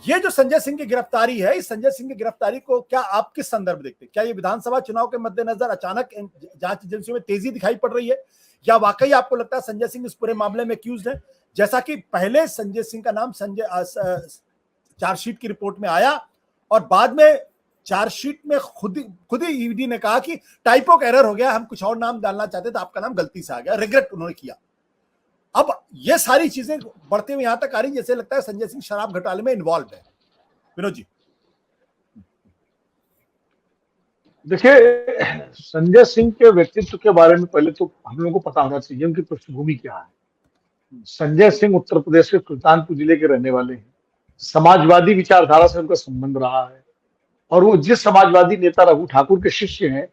ये जो संजय सिंह की गिरफ्तारी है, इस संजय सिंह की गिरफ्तारी को क्या आप किस संदर्भ देखते हैं? क्या ये विधानसभा चुनाव के मद्देनजर अचानक जांच एजेंसियों में तेजी दिखाई पड़ रही है, या वाकई आपको लगता है संजय सिंह इस पूरे मामले में एक्यूज्ड है? जैसा कि पहले संजय सिंह का नाम चार्जशीट की रिपोर्ट में आया और बाद में चार्जशीट में खुद ही ईडी ने कहा कि टाइपो का एरर हो गया, हम कुछ और नाम डालना चाहते थे, आपका नाम गलती से आ गया, रिग्रेट उन्होंने किया। अब ये सारी चीजें बढ़ते हुए यहां तक आ रही, जैसे लगता है संजय सिंह शराब घोटाले में इन्वॉल्व है। विनोद जी देखिए, संजय सिंह के व्यक्तित्व के बारे में पहले तो हम लोगों को पता होना चाहिए उनकी पृष्ठभूमि क्या है। संजय सिंह उत्तर प्रदेश के सुल्तानपुर जिले के रहने वाले हैं। समाजवादी विचारधारा से उनका संबंध रहा है और वो जिस समाजवादी नेता रघु ठाकुर के शिष्य हैं,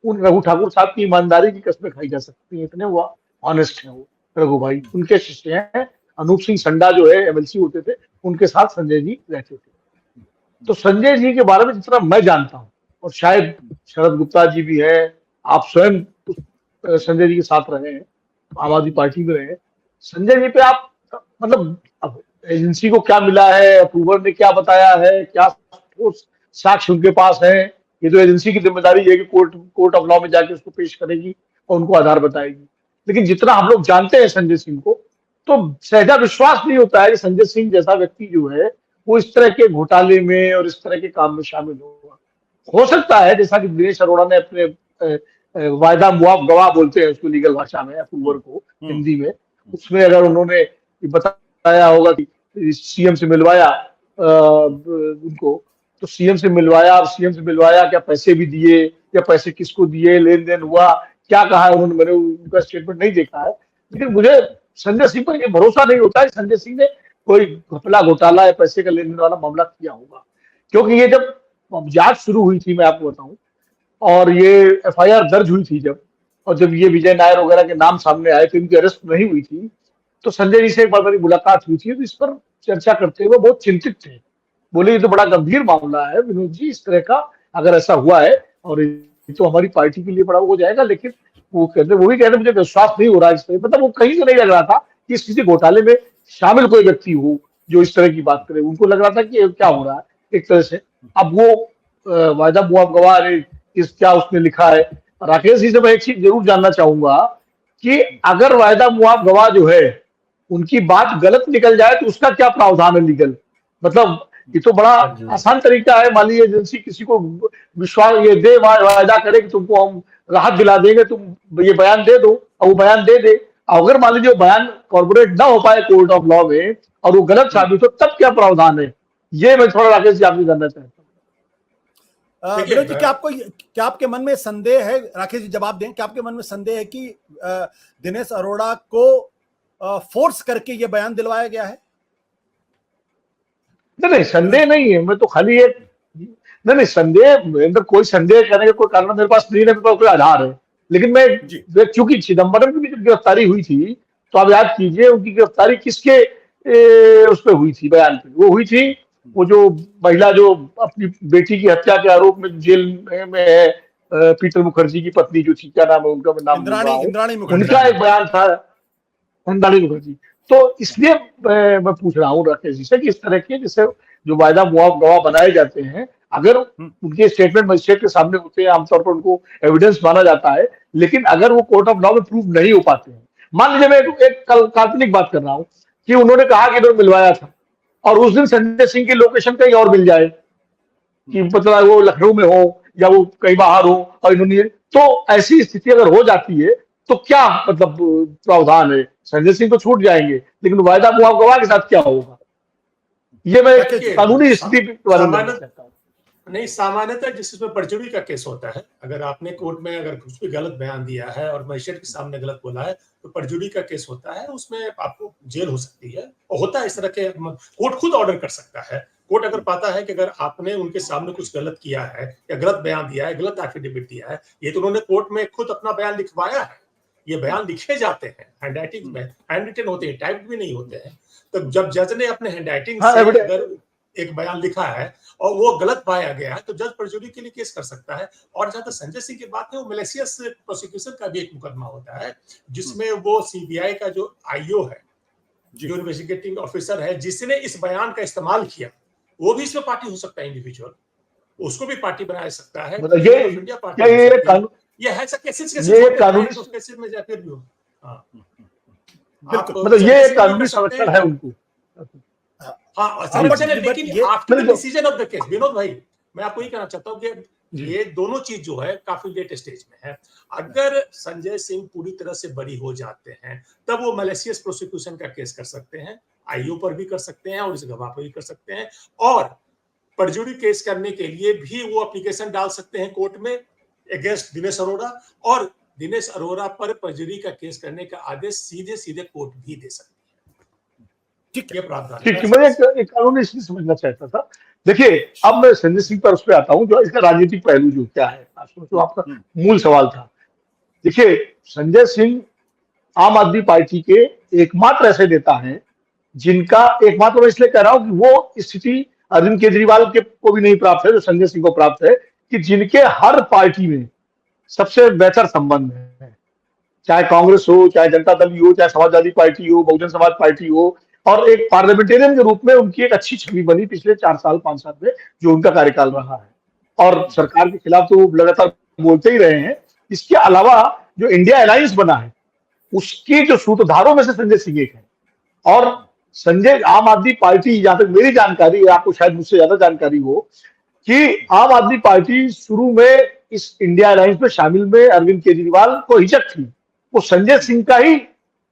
उन रघु ठाकुर साहब की ईमानदारी की कस्में खाई जा सकती है, इतने वो ऑनेस्ट हैं। वो रघु भाई उनके शिष्य हैं। अनूप सिंह संडा जो है एमएलसी होते थे, उनके साथ संजय जी रहते थे। तो संजय जी के बारे में जितना मैं जानता हूँ, और शायद शरद गुप्ता जी भी है, आप स्वयं संजय जी के साथ रहे हैं, आम आदमी पार्टी में रहे, संजय जी पे आप मतलब अब एजेंसी को क्या मिला है, अप्रूवर ने क्या बताया है, क्या साक्ष्य उनके पास है, ये तो एजेंसी की जिम्मेदारी है कि कोर्ट ऑफ लॉ में जाके उसको पेश करेगी और उनको आधार बताएगी। लेकिन जितना हम लोग जानते हैं संजय सिंह को, तो सहजा विश्वास नहीं होता है कि संजय सिंह जैसा व्यक्ति जो है वो इस तरह के घोटाले में और इस तरह के काम में शामिल होगा। हो सकता है जैसा कि दिनेश अरोड़ा ने अपने वायदा मुआफ गवाह बोलते हैं उसको लीगल भाषा में, अप्रूवर को हिंदी में, उसमें अगर उन्होंने बताया होगा कि सीएम से मिलवाया उनको, तो सीएम से मिलवाया क्या पैसे भी दिए या पैसे किसको दिए, लेन देन हुआ क्या कहा है उन्होंने, मैंने उनका स्टेटमेंट नहीं देखा है। लेकिन मुझे संजय सिंह पर ये भरोसा नहीं होता है संजय सिंह ने कोई घपला घोटाला या पैसे का लेन देन वाला मामला किया होगा। क्योंकि ये जब जांच शुरू हुई थी, मैं आपको बताऊं, और ये एफआईआर दर्ज हुई थी जब, और जब ये विजय नायर वगैरह के नाम सामने आए थे, इनकी अरेस्ट नहीं हुई थी, तो संजय जी से एक बार मेरी मुलाकात हुई थी, तो इस पर चर्चा करते हुए बहुत चिंतित थे। बोले ये तो बड़ा गंभीर मामला है विनोद जी, इस तरह का अगर ऐसा हुआ है और ये तो हमारी पार्टी के लिए बड़ा हो जाएगा। लेकिन वो भी कहते मुझे विश्वास नहीं हो रहा इस तरह, मतलब वो कहीं से नहीं लग रहा था कि इस किसी घोटाले में शामिल कोई व्यक्ति हो जो इस तरह की बात करे। उनको लग रहा था कि क्या हो रहा है एक तरह से। अब वो वायदा मुआफ गवाह इस क्या उसने लिखा है। राकेश जी से मैं एक चीज जरूर जानना चाहूंगा कि अगर वायदा मुआफ गवाह जो है उनकी बात गलत निकल जाए तो उसका क्या प्रावधान है लीगल? मतलब ये तो बड़ा आसान तरीका है। मान लीजिए एजेंसी किसी को विश्वास ये दे, वायदा करे कि तुमको हम राहत दिला देंगे, तुम ये बयान दे दो, और वो बयान दे दे। अगर मान लीजिए बयान कॉर्पोरेट ना हो पाए कोर्ट ऑफ लॉ में और वो गलत साबित हो, तब क्या प्रावधान है? ये मैं थोड़ा राकेश जी आपसे जानना चाहता हूँ। विनोद जी, क्या आपके मन में संदेह है, राकेश जी जवाब दें, क्या आपके मन में संदेह है कि दिनेश अरोड़ा को फोर्स करके ये बयान दिलवाया गया है? नहीं, संदेह नहीं है। मैं तो खाली एक नहीं संदेह, मेरे अंदर कोई संदेह करने का कोई कारण मेरे पास नहीं है, मेरे पास कोई आधार है। लेकिन मैं चूंकि चिदम्बरम की भी जब गिरफ्तारी हुई थी, तो आप याद कीजिए उनकी गिरफ्तारी किसके उस पर हुई थी, बयान पे वो हुई थी। वो जो महिला जो अपनी बेटी की हत्या के आरोप में जेल में है, पीटर मुखर्जी की पत्नी जो थी, क्या नाम है उनका, मैं नाम भूल रहा हूं, उनका एक बयान था, इंद्राणी मुखर्जी। तो इसलिए मैं पूछ रहा हूँ राकेश जी से कि इस तरह के जैसे जो वायदा मुआफ गवाह बनाए जाते हैं, अगर उनके स्टेटमेंट मजिस्ट्रेट के सामने होते हैं, आमतौर पर उनको एविडेंस माना जाता है, लेकिन अगर वो कोर्ट ऑफ लॉ में प्रूव नहीं हो पाते हैं, मान लीजिए मैं एक काल्पनिक बात कर रहा हूँ कि उन्होंने कहा कि इधर मिलवाया था और उस दिन संजय सिंह की लोकेशन कहीं और मिल जाए, कि मतलब वो लखनऊ में हो या वो कहीं बाहर हो, और इन्होंने, तो ऐसी स्थिति अगर हो जाती है तो क्या मतलब प्रावधान है? संजय सिंह तो छूट जाएंगे, लेकिन वायदा मुआफ गवाह के साथ क्या होगा? ये मैं कानूनी स्थिति के बारे में जानना चाहता हूँ। नहीं, सामान्यतः जिसमें परजुरी का केस होता है, अगर आपने कोर्ट में अगर कुछ भी गलत बयान दिया है और मजिस्ट्रेट के सामने गलत बोला है, तो परजुरी का केस होता है, उसमें आपको जेल हो सकती है। और होता है इस तरह के, कोर्ट खुद ऑर्डर कर सकता है। कोर्ट अगर पाता है कि अगर आपने उनके सामने कुछ गलत किया है या गलत बयान दिया है, गलत एफिडेविट दिया है, ये तो उन्होंने कोर्ट में खुद अपना बयान लिखवाया है, ये बयान लिखे जाते हैं हैंड राइटिंग में, हैंड रिटन होते हैं, टाइप्ड भी नहीं होते हैं। तो जब जज ने अपने हैंड राइटिंग से अगर एक बयान लिखा है और वो गलत पाया गया है, तो जज परजुरी के लिए केस कर सकता है। और जहां तक संजय सिंह की बात है, वो मैलिशियस प्रोसिक्यूशन का भी एक मुकदमा होता है, जिसमें वो सीबीआई का जो आईओ है, जो इन्वेस्टिगेटिंग ऑफिसर है, जिसने इस बयान का इस्तेमाल किया, वो भी इसमें पार्टी हो सकता है, इंडिविजुअल, उसको भी पार्टी बना सकता है। मतलब इंडिया पार्टी ये है केसेस कानूनी तो केसेस में जाके भी हो। हाँ, मतलब ये एक कानूनी संरक्षण है उनको। हाँ, संरक्षण है, लेकिन after decision of the case, Vinod भाई, मैं आपको ये कहना चाहता हूँ कि ये दोनों चीज जो है काफी लेट स्टेज में है। अगर संजय सिंह पूरी तरह से बरी हो जाते हैं, तब वो मैलिशियस प्रोसिक्यूशन का केस कर सकते हैं, आईओ पर भी कर सकते हैं और इस गवाह पर भी कर सकते हैं, और परजुरी केस करने के लिए भी वो एप्लीकेशन डाल सकते हैं कोर्ट में अगेंस्ट दिनेश अरोड़ा, और दिनेश अरोड़ा पर परजुरी का केस करने का आदेश सीधे सीधे कोर्ट भी दे सकती है। ठीक है, प्रावधान ठीक है। मैं एक कानूनी इसलिए समझना चाहता था। देखिए, अब मैं संजय सिंह पर उस पर आता हूँ, जो इसका राजनीतिक पहलू जो क्या है, जो आपका मूल सवाल था। देखिए, संजय सिंह आम आदमी पार्टी के एकमात्र ऐसे नेता हैं जिनका, एकमात्र मैं इसलिए कह रहा हूं कि वो स्थिति अरविंद केजरीवाल के को भी नहीं प्राप्त है जो संजय सिंह को प्राप्त है, कि जिनके हर पार्टी में सबसे बेहतर संबंध है, चाहे कांग्रेस हो, चाहे जनता दल हो, चाहे समाजवादी पार्टी हो, बहुजन समाज पार्टी हो, और एक पार्लियामेंटेरियन के रूप में उनकी एक अच्छी छवि बनी पिछले 4 साल 5 साल में जो उनका कार्यकाल रहा है, और सरकार के खिलाफ तो वो लगातार बोलते ही रहे हैं। इसके अलावा जो इंडिया अलायंस बना है उसके जो सूत्रधारों में से संजय सिंह एक है, और संजय आम आदमी पार्टी, जहां तक मेरी जानकारी है, आपको शायद मुझसे ज्यादा जानकारी हो, कि आम आदमी पार्टी शुरू में इस इंडिया अलायंस में शामिल में अरविंद केजरीवाल को हिचक थी, वो संजय सिंह का ही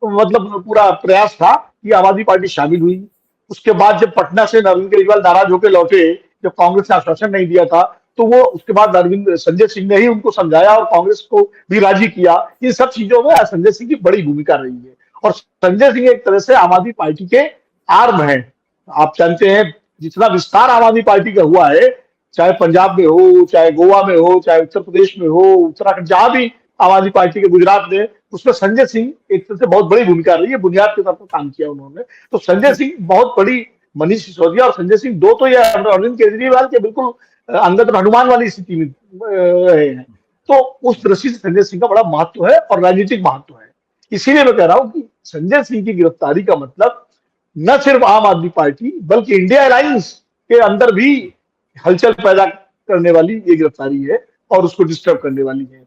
मतलब पूरा प्रयास था कि आम आदमी पार्टी शामिल हुई। उसके बाद जब पटना से अरविंद केजरीवाल नाराज होकर लौटे, जब कांग्रेस ने आश्वासन नहीं दिया था, तो वो उसके बाद संजय सिंह ने ही उनको समझाया और कांग्रेस को भी राजी किया। इन सब चीजों में संजय सिंह की बड़ी भूमिका रही है, और संजय सिंह एक तरह से आम आदमी पार्टी के आर्म है। आप जानते हैं जितना विस्तार आम आदमी पार्टी का हुआ है, चाहे पंजाब में हो, चाहे गोवा में हो, चाहे उत्तर प्रदेश में हो, उत्तराखंड, जहां भी आम आदमी पार्टी के, गुजरात में, उसमें संजय सिंह एक तरह से बहुत बड़ी भूमिका रही है, बुनियाद के तौर पर काम किया उन्होंने। तो संजय सिंह बहुत बड़ी, मनीष सिसोदिया और संजय सिंह दो तो ये अरविंद केजरीवाल के बिल्कुल अंगद हनुमान वाली स्थिति में रहे हैं। तो उस दृष्टि से संजय सिंह का बड़ा महत्व है और राजनीतिक महत्व है। इसीलिए मैं कह रहा हूं कि संजय सिंह की गिरफ्तारी का मतलब न सिर्फ आम आदमी पार्टी बल्कि इंडिया अलायंस के अंदर भी हलचल पैदा करने वाली ये गिरफ्तारी है और उसको डिस्टर्ब करने वाली है।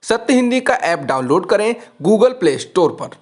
सत्य हिंदी का ऐप डाउनलोड करें गूगल प्ले स्टोर पर।